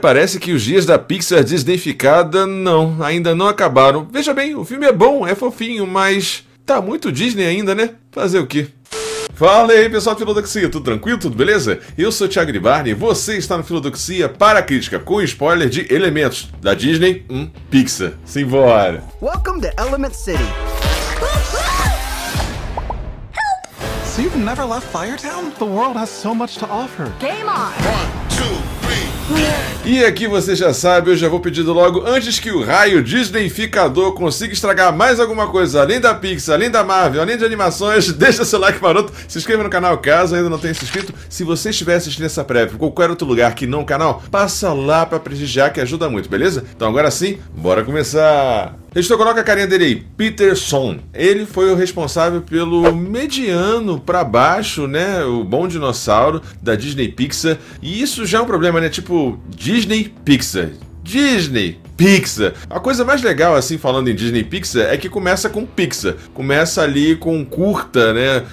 Parece que os dias da Pixar Disneyficada ainda não acabaram. Veja bem, o filme é bom, é fofinho, mas tá muito Disney ainda, né? Fazer o quê? Fala aí, pessoal do Filodoxia, tudo tranquilo, tudo beleza? Eu sou o Thiago Gribarni e você está no Filodoxia para a crítica com spoiler de Elementos da Disney Pixar. Simbora! Welcome to Element City. So you've never left Firetown? The world has so much to offer. Game on! 1, 2, 3. E aqui você já sabe, eu já vou pedindo logo, antes que o raio Disneyficador consiga estragar mais alguma coisa, além da Pixar, além da Marvel, além de animações, deixa seu like maroto, se inscreva no canal caso ainda não tenha se inscrito. Se você estiver assistindo essa prévia em qualquer outro lugar que não o canal, passa lá pra prestigiar que ajuda muito, beleza? Então agora sim, bora começar! Editor, coloca a carinha dele aí, Peterson. Ele foi o responsável pelo mediano pra baixo, né? O bom dinossauro da Disney Pixar. E isso já é um problema, né? Tipo, Disney Pixar. Disney Pixar. A coisa mais legal, assim, falando em Disney Pixar, é que começa com Pixar. Começa ali com curta, né?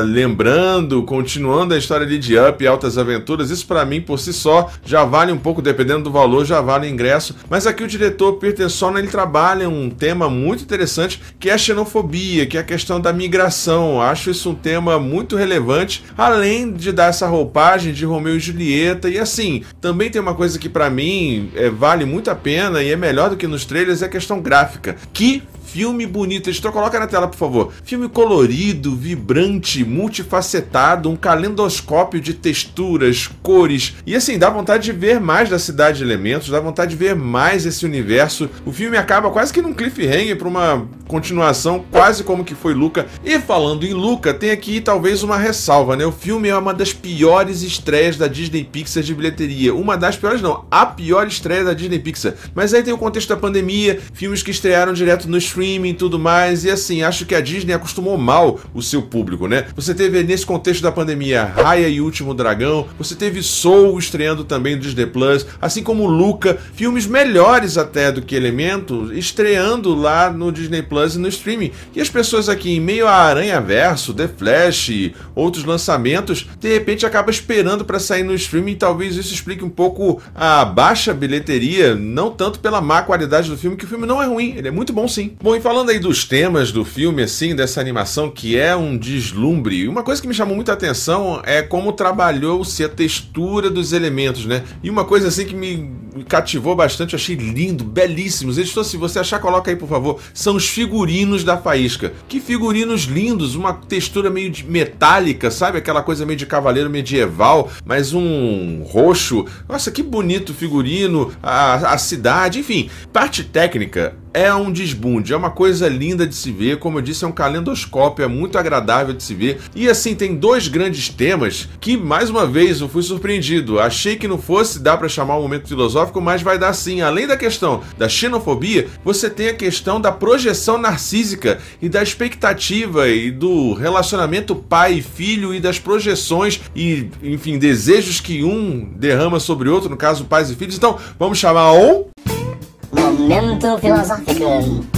Lembrando, continuando a história ali de Up e Altas Aventuras. Isso pra mim, por si só, já vale um pouco, dependendo do valor, já vale o ingresso. Mas aqui o diretor Peterson, ele trabalha um tema muito interessante, que é a xenofobia, que é a questão da migração. Acho isso um tema muito relevante, além de dar essa roupagem de Romeu e Julieta. E assim, também tem uma coisa que pra mim vale muito a pena e é melhor do que nos trailers, é a questão gráfica. Que filme bonito. Editor, coloca na tela, por favor. Filme colorido, vibrante, multifacetado, um calendoscópio de texturas, cores. E assim, dá vontade de ver mais da Cidade de Elementos, dá vontade de ver mais esse universo. O filme acaba quase que num cliffhanger para uma continuação, quase como que foi Luca. E falando em Luca, tem aqui talvez uma ressalva, né? O filme é uma das piores estreias da Disney Pixar de bilheteria. Uma das piores não, a pior estreia da Disney Pixar. Mas aí tem o contexto da pandemia, filmes que estrearam direto no streaming e tudo mais, e assim, acho que a Disney acostumou mal o seu público, né? Você teve nesse contexto da pandemia Raya e o Último Dragão, você teve Soul estreando também no Disney Plus, assim como Luca, filmes melhores até do que Elementos, estreando lá no Disney Plus e no streaming. E as pessoas aqui, em meio a Aranhaverso, The Flash e outros lançamentos, de repente acaba esperando para sair no streaming, e talvez isso explique um pouco a baixa bilheteria, não tanto pela má qualidade do filme, que o filme não é ruim, ele é muito bom sim. Bom, e falando aí dos temas do filme, assim, dessa animação que é um deslumbre, uma coisa que me chamou muita atenção é como trabalhou-se a textura dos elementos, né? E uma coisa assim que me cativou bastante, eu achei lindo, belíssimos. Editor, se você achar, coloca aí, por favor. São os figurinos da Faísca. Que figurinos lindos, uma textura meio de metálica, sabe? Aquela coisa meio de cavaleiro medieval, mas um roxo. Nossa, que bonito figurino, a cidade, enfim. Parte técnica é um desbunde, é uma coisa linda de se ver, como eu disse, é um calendoscópio, é muito agradável de se ver. E assim, tem dois grandes temas que, mais uma vez, eu fui surpreendido. Achei que não fosse dar para chamar um momento filosófico, mas vai dar sim. Além da questão da xenofobia, você tem a questão da projeção narcísica e da expectativa e do relacionamento pai e filho e das projeções e, enfim, desejos que um derrama sobre o outro, no caso, pais e filhos. Então, vamos chamar um... Momento filosófico.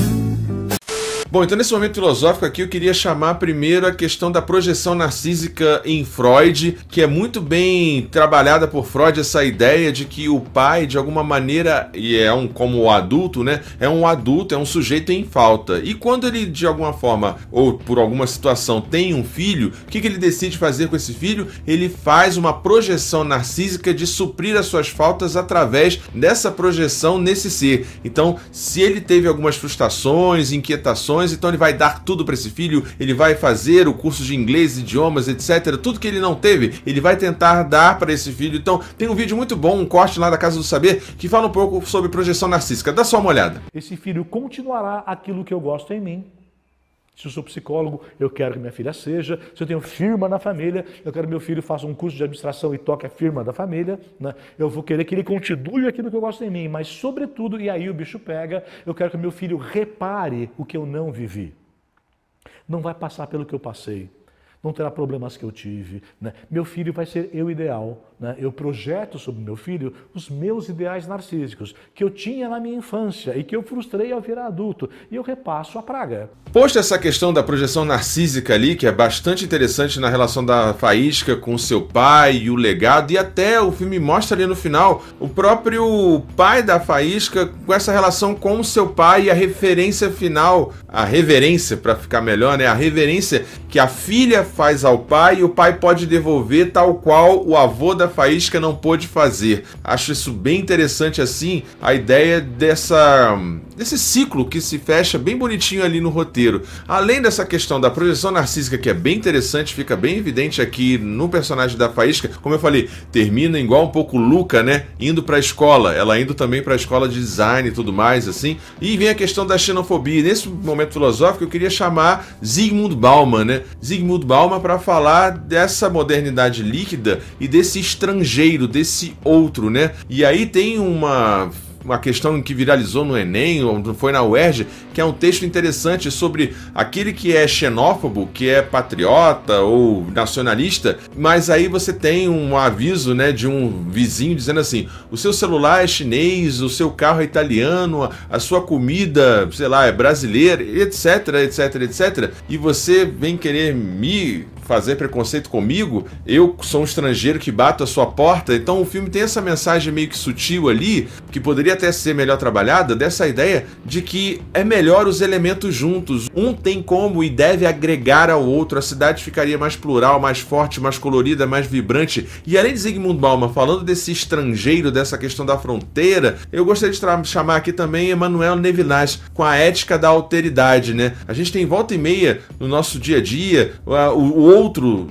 Bom, então nesse momento filosófico aqui eu queria chamar primeiro a questão da projeção narcísica em Freud, que é muito bem trabalhada por Freud, essa ideia de que o pai, de alguma maneira, e como o adulto, né, é um adulto, é um sujeito em falta. E quando ele, de alguma forma, ou por alguma situação, tem um filho, o que ele decide fazer com esse filho? Ele faz uma projeção narcísica de suprir as suas faltas através dessa projeção nesse ser. Então, se ele teve algumas frustrações, inquietações, então ele vai dar tudo para esse filho, ele vai fazer o curso de inglês, idiomas, etc. Tudo que ele não teve, ele vai tentar dar para esse filho. Então tem um vídeo muito bom, um corte lá da Casa do Saber, que fala um pouco sobre projeção narcísica. Dá só uma olhada. Esse filho continuará aquilo que eu gosto em mim. Se eu sou psicólogo, eu quero que minha filha seja. Se eu tenho firma na família, eu quero que meu filho faça um curso de administração e toque a firma da família, né? Eu vou querer que ele continue aquilo que eu gosto em mim, mas sobretudo, e aí o bicho pega, eu quero que meu filho repare o que eu não vivi. Não vai passar pelo que eu passei. não terá problemas que eu tive, né? Meu filho vai ser eu ideal, né? Eu projeto sobre meu filho os meus ideais narcísicos que eu tinha na minha infância e que eu frustrei ao virar adulto, e eu repasso a praga. Posto essa questão da projeção narcísica ali, que é bastante interessante na relação da Faísca com seu pai e o legado, e até o filme mostra ali no final o próprio pai da Faísca com essa relação com o seu pai e a referência final, a reverência, para ficar melhor, né? A reverência que a filha faz ao pai e o pai pode devolver tal qual o avô da Faísca não pôde fazer. Acho isso bem interessante assim, a ideia desse ciclo que se fecha bem bonitinho ali no roteiro. Além dessa questão da projeção narcísica, que é bem interessante, fica bem evidente aqui no personagem da Faísca, como eu falei, termina igual um pouco Luca, né? Indo pra escola, ela indo também pra escola de design e tudo mais, assim. E vem a questão da xenofobia. Nesse momento filosófico, eu queria chamar Zygmunt Bauman, né? Zygmunt Bauman para falar dessa modernidade líquida e desse estrangeiro, desse outro, né? E aí tem uma questão que viralizou no Enem, ou foi na UERJ, que é um texto interessante sobre aquele que é xenófobo, que é patriota ou nacionalista, mas aí você tem um aviso, né, de um vizinho dizendo assim: o seu celular é chinês, o seu carro é italiano, a sua comida, sei lá, é brasileira, etc, etc, etc, e você vem querer me fazer preconceito comigo, eu sou um estrangeiro que bato a sua porta. Então o filme tem essa mensagem meio que sutil ali, que poderia até ser melhor trabalhada, dessa ideia de que é melhor os elementos juntos. Um tem como e deve agregar ao outro, a cidade ficaria mais plural, mais forte, mais colorida, mais vibrante. E além de Zygmunt Bauman falando desse estrangeiro, dessa questão da fronteira, eu gostaria de chamar aqui também Emmanuel Levinas, com a ética da alteridade, né? A gente tem volta e meia no nosso dia a dia, o outro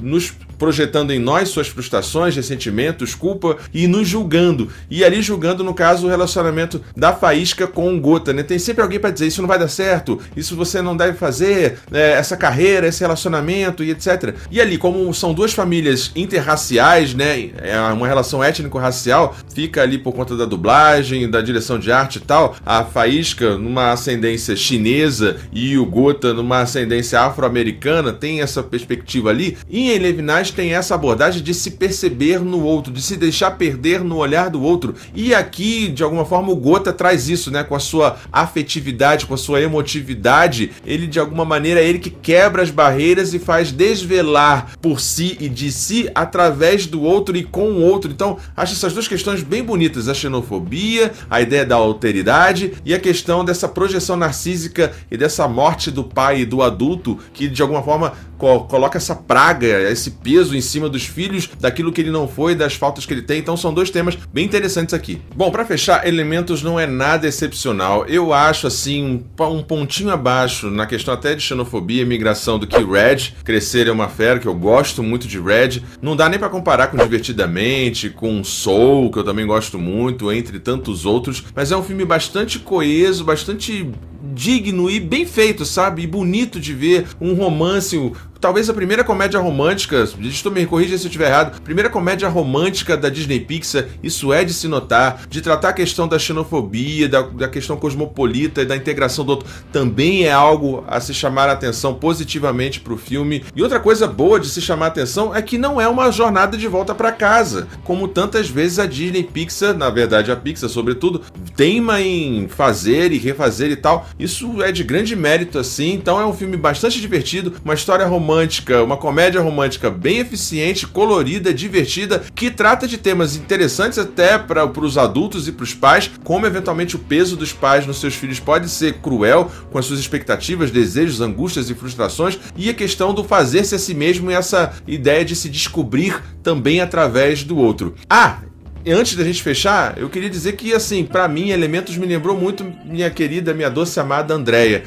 nos projetando em nós suas frustrações, ressentimentos, culpa e nos julgando. E ali julgando, no caso, o relacionamento da Faísca com o Gota, né? Tem sempre alguém para dizer: isso não vai dar certo, isso você não deve fazer, essa carreira, esse relacionamento e etc. E ali, como são duas famílias interraciais, né? É uma relação étnico-racial, fica ali por conta da dublagem, da direção de arte e tal, a Faísca numa ascendência chinesa e o Gota numa ascendência afro-americana, tem essa perspectiva ali. E em Levinas tem essa abordagem de se perceber no outro, de se deixar perder no olhar do outro. E aqui, de alguma forma, o Gota traz isso, né? Com a sua afetividade, com a sua emotividade, ele de alguma maneira é ele que quebra as barreiras e faz desvelar por si e de si através do outro e com o outro. Então, acho essas duas questões bem bonitas: a xenofobia, a ideia da alteridade e a questão dessa projeção narcísica e dessa morte do pai e do adulto, que de alguma forma coloca essa praga, esse peso em cima dos filhos, daquilo que ele não foi, das faltas que ele tem. Então são dois temas bem interessantes aqui. Bom, para fechar, Elementos não é nada excepcional. Eu acho assim um pontinho abaixo na questão até de xenofobia e migração do que Red. Crescer é uma fera, que eu gosto muito de Red. Não dá nem para comparar com Divertidamente, com Soul, que eu também gosto muito, entre tantos outros, mas é um filme bastante coeso, bastante digno e bem feito, sabe? E bonito de ver, um romance, talvez a primeira comédia romântica, me corrija se eu estiver errado, primeira comédia romântica da Disney Pixar. Isso é de se notar, de tratar a questão da xenofobia, da questão cosmopolita e da integração do outro, também é algo a se chamar a atenção positivamente para o filme. E outra coisa boa de se chamar a atenção é que não é uma jornada de volta para casa, como tantas vezes a Disney Pixar, na verdade a Pixar sobretudo, teima em fazer e refazer e tal. Isso é de grande mérito assim. Então é um filme bastante divertido, uma história romântica, uma comédia romântica bem eficiente, colorida, divertida, que trata de temas interessantes até para os adultos e para os pais, como eventualmente o peso dos pais nos seus filhos pode ser cruel, com as suas expectativas, desejos, angústias e frustrações, e a questão do fazer-se a si mesmo e essa ideia de se descobrir também através do outro. Antes da gente fechar, eu queria dizer que, assim, pra mim, Elementos me lembrou muito minha querida, minha doce amada Andréia.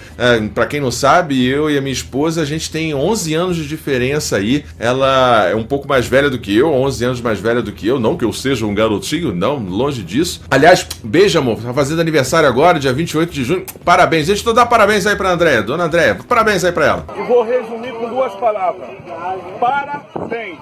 Pra quem não sabe, eu e a minha esposa, a gente tem 11 anos de diferença aí. Ela é um pouco mais velha do que eu, 11 anos mais velha do que eu. Não que eu seja um garotinho, não, longe disso. Aliás, beijo, amor. Tá fazendo aniversário agora, dia 28 de junho. Parabéns. Deixa eu dar parabéns aí pra Andréia. Dona Andréia, parabéns aí pra ela. E vou resumir com duas palavras. Parabéns.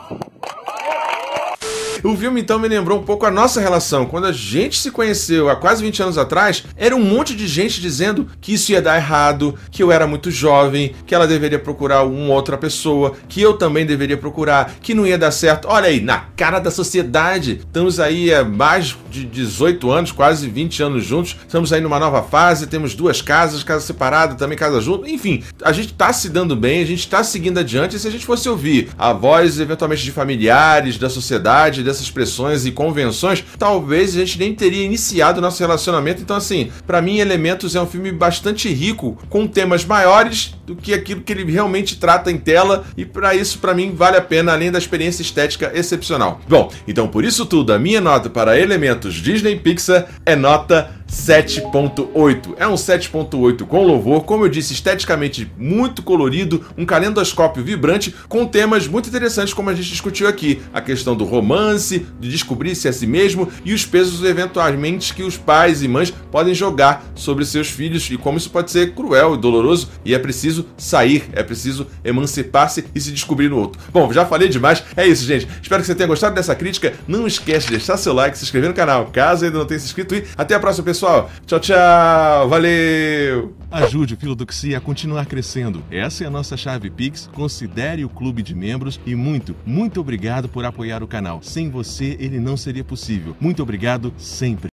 O filme então me lembrou um pouco a nossa relação. Quando a gente se conheceu há quase 20 anos atrás, era um monte de gente dizendo que isso ia dar errado, que eu era muito jovem, que ela deveria procurar uma outra pessoa, que eu também deveria procurar, que não ia dar certo. Olha aí, na cara da sociedade. Estamos aí há mais de 18 anos, quase 20 anos juntos. Estamos aí numa nova fase, temos 2 casas, casa separada, também casa junto. Enfim, a gente tá se dando bem, a gente tá seguindo adiante. E se a gente fosse ouvir a voz, eventualmente, de familiares, da sociedade, dessas pressões e convenções, talvez a gente nem teria iniciado o nosso relacionamento. Então, assim, pra mim, Elementos é um filme bastante rico, com temas maiores do que aquilo que ele realmente trata em tela, e para isso, para mim, vale a pena, além da experiência estética excepcional. Bom, então por isso tudo, a minha nota para Elementos Disney Pixar é nota 7.8. É um 7.8 com louvor, como eu disse, esteticamente muito colorido, um calendoscópio vibrante, com temas muito interessantes, como a gente discutiu aqui. A questão do romance, de descobrir-se a si mesmo e os pesos eventualmente que os pais e mães podem jogar sobre seus filhos e como isso pode ser cruel e doloroso, e é preciso sair, é preciso emancipar-se e se descobrir no outro. Bom, já falei demais, é isso, gente. Espero que você tenha gostado dessa crítica. Não esquece de deixar seu like, se inscrever no canal, caso ainda não tenha se inscrito, e até a próxima, pessoal. Tchau, tchau. Valeu! Ajude o Filodoxia a continuar crescendo. Essa é a nossa chave Pix. Considere o clube de membros e muito obrigado por apoiar o canal. Sem você, ele não seria possível. Muito obrigado sempre.